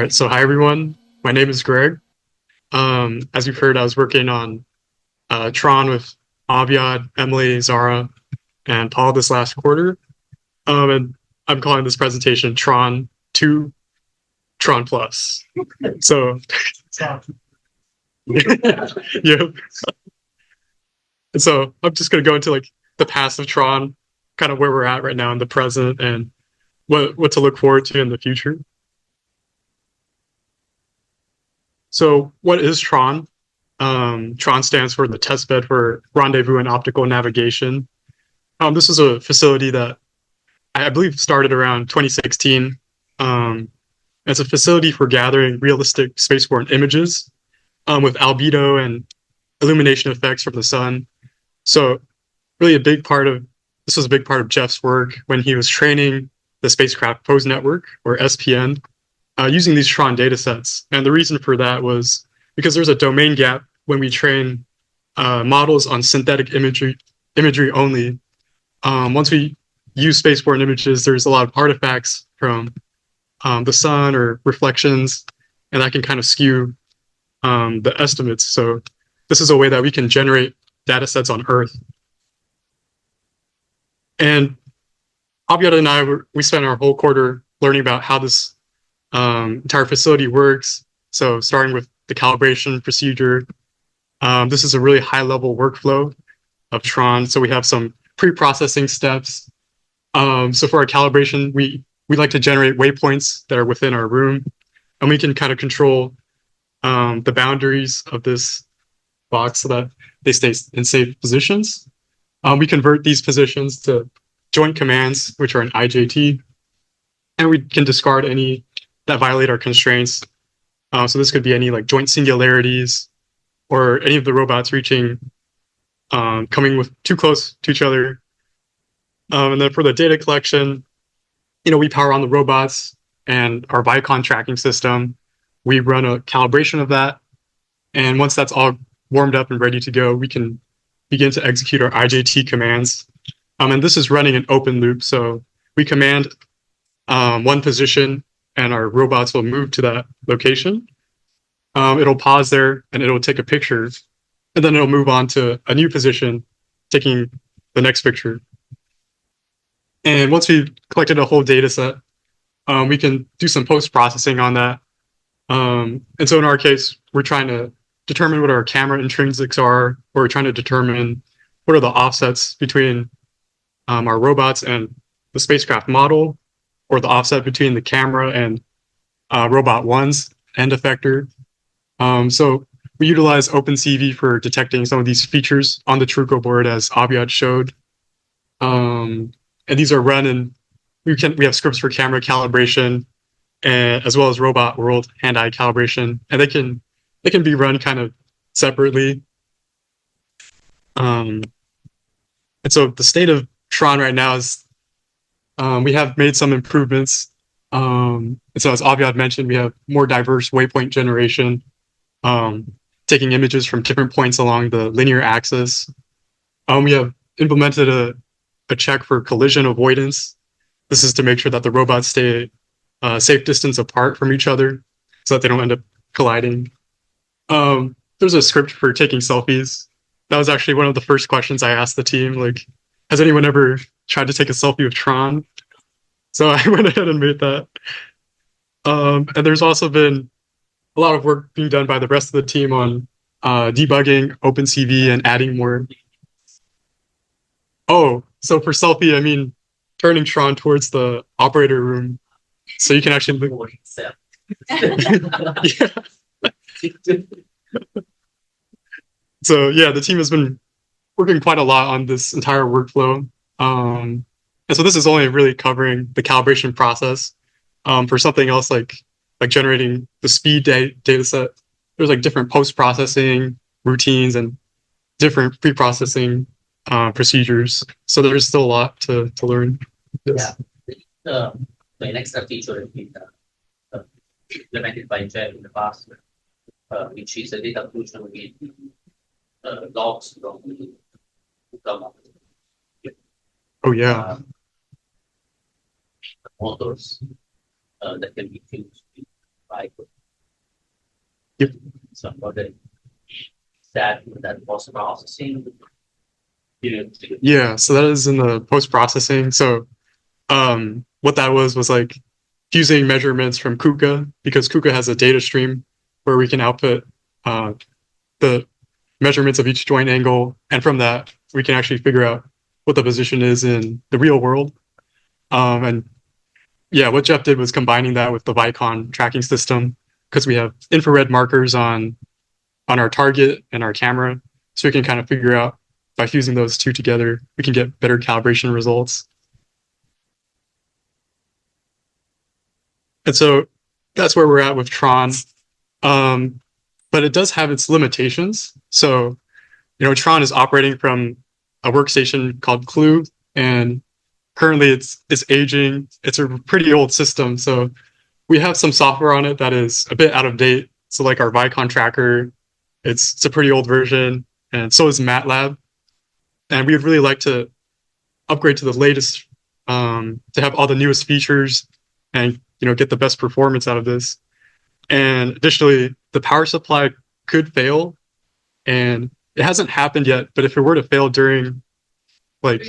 right, so hi everyone. My name is Greg. As you've heard, I was working on TRON with Aviad, Emily, Zara, and Paul this last quarter. And I'm calling this presentation TRON 2 TRON Plus. So, yeah. And so I'm just going to go into like the past of TRON, kind of where we're at right now in the present, and what to look forward to in the future. So, what is TRON? TRON stands for the Testbed for Rendezvous and Optical Navigation. This is a facility that I believe started around 2016. It's a facility for gathering realistic spaceborne images with albedo and illumination effects from the sun. So, really, this was a big part of Jeff's work when he was training the spacecraft pose network, or SPN, using these TRON datasets. And the reason for that was because there's a domain gap when we train models on synthetic imagery only. Once we use spaceborne images, there's a lot of artifacts from the sun or reflections, and that can kind of skew the estimates. So this is a way that we can generate data sets on Earth. And Aviad and I, we spent our whole quarter learning about how this entire facility works. So starting with the calibration procedure, this is a really high-level workflow of TRON. So we have some pre-processing steps. So for our calibration, we like to generate waypoints that are within our room, and we can kind of control the boundaries of this box so that they stay in safe positions. We convert these positions to joint commands, which are an IJT, and we can discard any that violate our constraints. So this could be any like joint singularities or any of the robots coming with too close to each other. And then for the data collection, we power on the robots and our Vicon tracking system. We run a calibration of that. And once that's all warmed up and ready to go, we can begin to execute our IJT commands. And this is running an open loop. So we command one position and our robots will move to that location. It'll pause there and it'll take a picture, and then it'll move on to a new position, taking the next picture. And once we've collected a whole data set, we can do some post-processing on that. And so in our case, we're trying to determine what our camera intrinsics are, or we're trying to determine what are the offsets between our robots and the spacecraft model, or the offset between the camera and robot one's end effector. So we utilize OpenCV for detecting some of these features on the Truco board, as Aviad showed. And these are run in, we have scripts for camera calibration, as well as robot world hand-eye calibration, and they can be run kind of separately. And so the state of TRON right now is we have made some improvements. And so as Aviad mentioned, we have more diverse waypoint generation, taking images from different points along the linear axis. We have implemented a check for collision avoidance. This is to make sure that the robots stay a safe distance apart from each other so that they don't end up colliding. There's a script for taking selfies. That was actually one of the first questions I asked the team, like, has anyone ever tried to take a selfie with TRON? So I went ahead and made that. And there's also been a lot of work being done by the rest of the team on debugging OpenCV and adding more. Oh, so for selfie, I mean turning TRON towards the operator room, so you can actually look. Yeah. So yeah, the team has been working quite a lot on this entire workflow. And so this is only really covering the calibration process. For something else like generating the speed data set, there's like different post-processing routines and different pre-processing procedures. So there's still a lot to learn. Yes. Yeah. The next feature has been implemented by Jeff in the past, which is a data fusion with logs from Oh yeah. motors that can be fused with Like, Yep. so what is that post processing? Yeah, so that is in the post processing. So what that was like using measurements from KUKA, because KUKA has a data stream where we can output the measurements of each joint angle, and from that we can actually figure out what the position is in the real world. And yeah, what Jeff did was combining that with the Vicon tracking system, because we have infrared markers on our target and our camera, so we can kind of figure out by fusing those two together, we can get better calibration results. And so that's where we're at with TRON. But it does have its limitations. So, TRON is operating from a workstation called Clue, and currently it's aging. It's a pretty old system. So we have some software on it that is a bit out of date. So like our Vicon tracker, it's a pretty old version, and so is MATLAB. And we would really like to upgrade to the latest, to have all the newest features and get the best performance out of this. And additionally, the power supply could fail, and it hasn't happened yet. But if it were to fail during, like,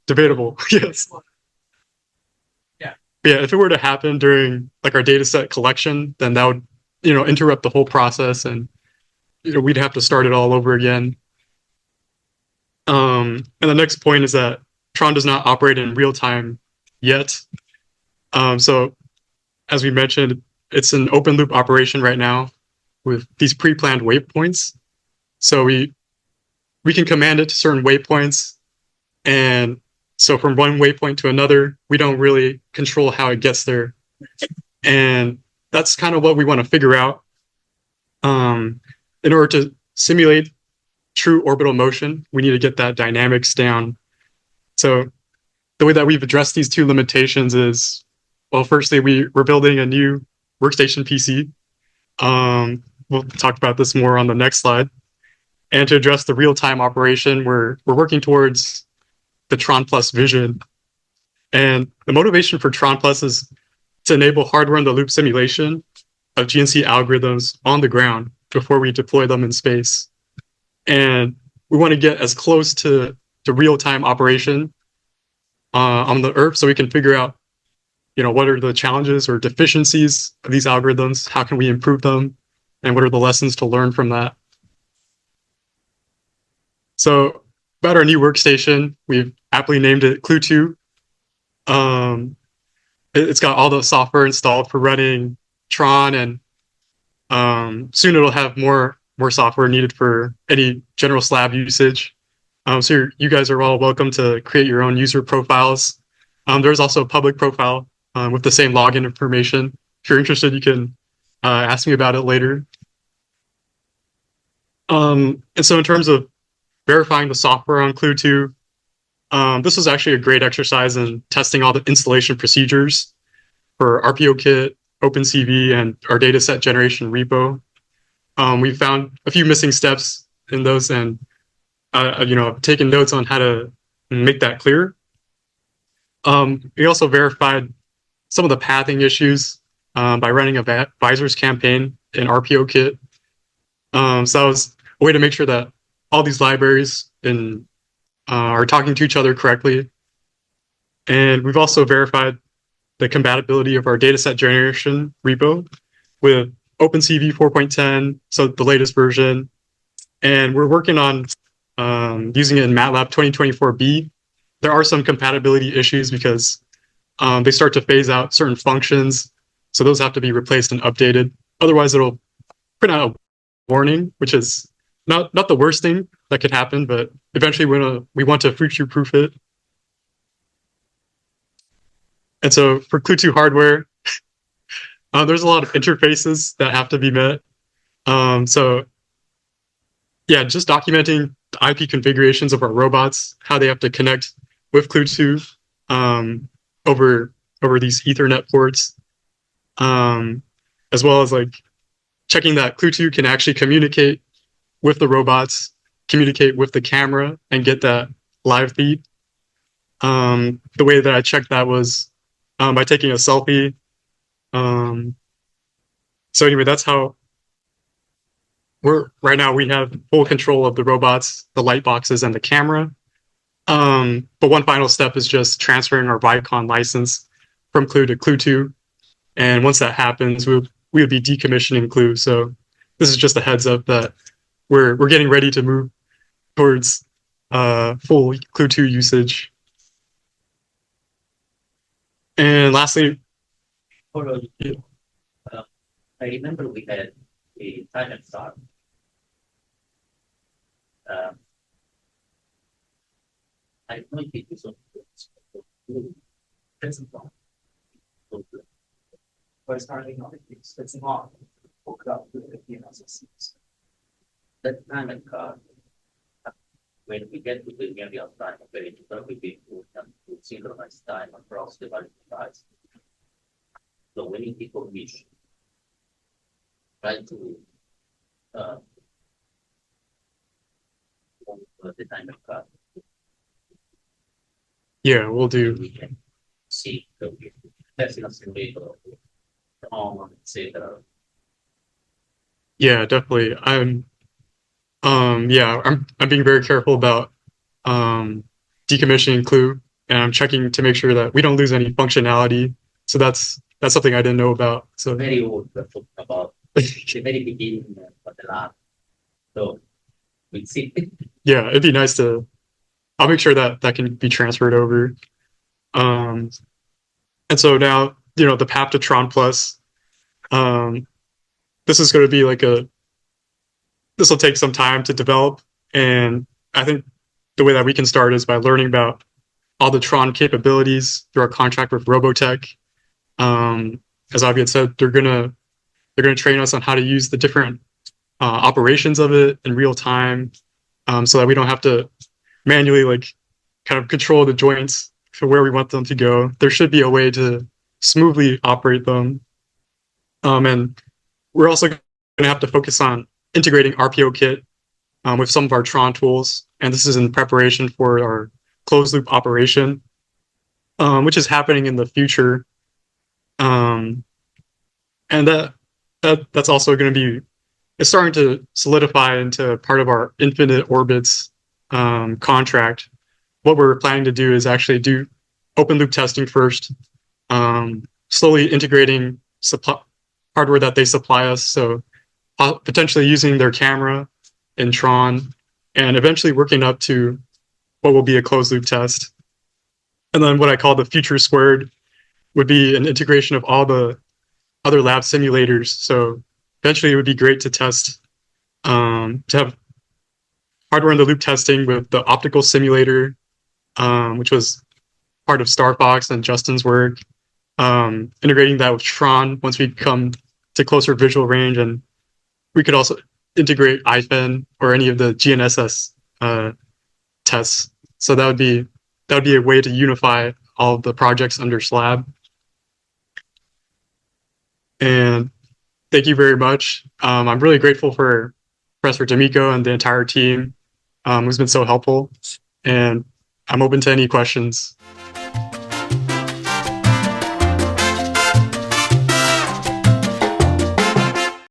debatable, yes, yeah, if it were to happen during like our data set collection, then that would interrupt the whole process, and we'd have to start it all over again. And the next point is that TRON does not operate in real time yet. So as we mentioned, it's an open loop operation right now with these pre-planned waypoints. So we can command it to certain waypoints, and so from one waypoint to another, we don't really control how it gets there. And that's kind of what we want to figure out. In order to simulate true orbital motion, we need to get that dynamics down. So the way that we've addressed these two limitations is, well, firstly, we're building a new workstation PC. We'll talk about this more on the next slide. And to address the real-time operation, we're working towards the TRON Plus vision. And the motivation for TRON Plus is to enable hardware-in-the-loop simulation of GNC algorithms on the ground before we deploy them in space. And we want to get as close to real-time operation on the Earth so we can figure out, what are the challenges or deficiencies of these algorithms, how can we improve them, and what are the lessons to learn from that. So about our new workstation, we've aptly named it Clue 2. It's got all the software installed for running TRON, and soon it'll have more software needed for any general slab usage. So you guys are all welcome to create your own user profiles. There's also a public profile with the same login information. If you're interested, you can ask me about it later. And so in terms of verifying the software on Clue 2, this was actually a great exercise in testing all the installation procedures for RPO-Kit, OpenCV, and our dataset generation repo. We found a few missing steps in those, and I've taken notes on how to make that clear. We also verified some of the pathing issues by running a visors campaign in RPO-Kit. So that was a way to make sure that all these libraries are talking to each other correctly. And we've also verified the compatibility of our dataset generation repo with OpenCV 4.10, so the latest version. And we're working on using it in MATLAB 2024B. There are some compatibility issues because they start to phase out certain functions, so those have to be replaced and updated. Otherwise, it'll print out a warning, which is not the worst thing that could happen, but eventually we want to future-proof it. And so for Clue 2 hardware, there's a lot of interfaces that have to be met. So yeah, just documenting the IP configurations of our robots, how they have to connect with Clue 2 over these Ethernet ports, as well as like checking that Clue 2 can actually communicate with the robots, communicate with the camera, and get that live feed. The way that I checked that was by taking a selfie So anyway, that's how we're right now. We have full control of the robots, the light boxes, and the camera. But one final step is just transferring our Vicon license from Clue to Clue 2. And once that happens, we would be decommissioning Clue. So this is just a heads up that we're getting ready to move towards full Clue 2 usage. And lastly, I remember we had a time and start. I don't know if it was on but starting on it's not hooked up with the PNSS. that time and card. When we get to the area of time, very difficult to synchronize time across the various devices. So when people wish, try to the time and card. yeah, we'll do. We can see the testing simulator on etc. Yeah, definitely. I'm being very careful about decommissioning Clue, and I'm checking to make sure that we don't lose any functionality. So that's something I didn't know about. So Very old we're talking about the very beginning of the lab. So we see yeah, it'd be nice to. I'll make sure that that can be transferred over. And so now, the path to Tron Plus. This is going to be like this will take some time to develop, and I think the way that we can start is by learning about all the Tron capabilities through our contract with Robotech. As Avi had said, they're gonna train us on how to use the different operations of it in real time, so that we don't have to manually kind of control the joints for where we want them to go. There should be a way to smoothly operate them, and we're also going to have to focus on integrating RPO kit with some of our Tron tools, and this is in preparation for our closed loop operation, which is happening in the future. And that's also going to be, it's starting to solidify into part of our infinite orbits contract. What we're planning to do is actually do open loop testing first, slowly integrating hardware that they supply us. So potentially using their camera in Tron, and eventually working up to what will be a closed loop test. And then what I call the future squared would be an integration of all the other lab simulators. So eventually it would be great to test, to have hardware in the loop testing with the optical simulator, which was part of Star Fox and Justin's work, integrating that with Tron once we come to closer visual range, and we could also integrate IFEN or any of the GNSS tests. So that would be a way to unify all of the projects under SLAB. And thank you very much. I'm really grateful for Professor D'Amico and the entire team, who's been so helpful. And I'm open to any questions.